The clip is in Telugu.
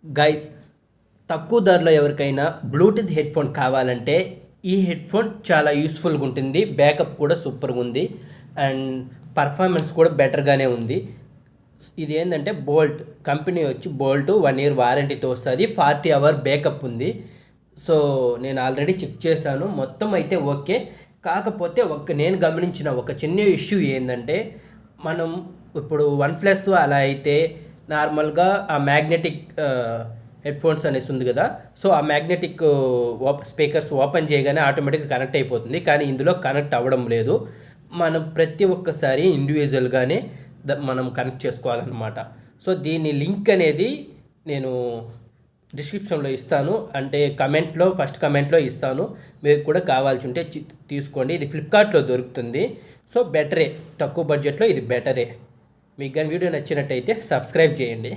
గైస్, తక్కువ ధరలో ఎవరికైనా బ్లూటూత్ హెడ్ఫోన్ కావాలంటే ఈ హెడ్ఫోన్ చాలా యూస్ఫుల్గా ఉంటుంది. బ్యాకప్ కూడా సూపర్గా ఉంది అండ్ పర్ఫార్మెన్స్ కూడా బెటర్గానే ఉంది. ఇది ఏంటంటే బోల్ట్ కంపెనీ వచ్చి బోల్ట్ 1 ఇయర్ వారంటీతో వస్తుంది. 40 అవర్ బ్యాకప్ ఉంది. సో నేను ఆల్రెడీ చెక్ చేశాను, మొత్తం అయితే ఓకే. కాకపోతే నేను గమనించిన ఒక చిన్న ఇష్యూ ఏంటంటే, మనం ఇప్పుడు OnePlus అలా అయితే నార్మల్గా ఆ మ్యాగ్నెటిక్ హెడ్ఫోన్స్ అనేసి ఉంది కదా, సో ఆ మ్యాగ్నెటిక్ స్పీకర్స్ ఓపెన్ చేయగానే ఆటోమేటిక్గా కనెక్ట్ అయిపోతుంది. కానీ ఇందులో కనెక్ట్ అవ్వడం లేదు. మనం ప్రతి ఒక్కసారి ఇండివిజువల్గానే మనం కనెక్ట్ చేసుకోవాలన్నమాట. సో దీని లింక్ అనేది నేను డిస్క్రిప్షన్లో ఇస్తాను, అంటే ఫస్ట్ కమెంట్లో ఇస్తాను. మీకు కూడా కావాల్సి ఉంటే తీసుకోండి. ఇది ఫ్లిప్కార్ట్లో దొరుకుతుంది. సో బెటరే, తక్కువ బడ్జెట్లో ఇది బెటరే. మీకు కానీ వీడియో నచ్చినట్టయితే సబ్స్క్రైబ్ చేయండి.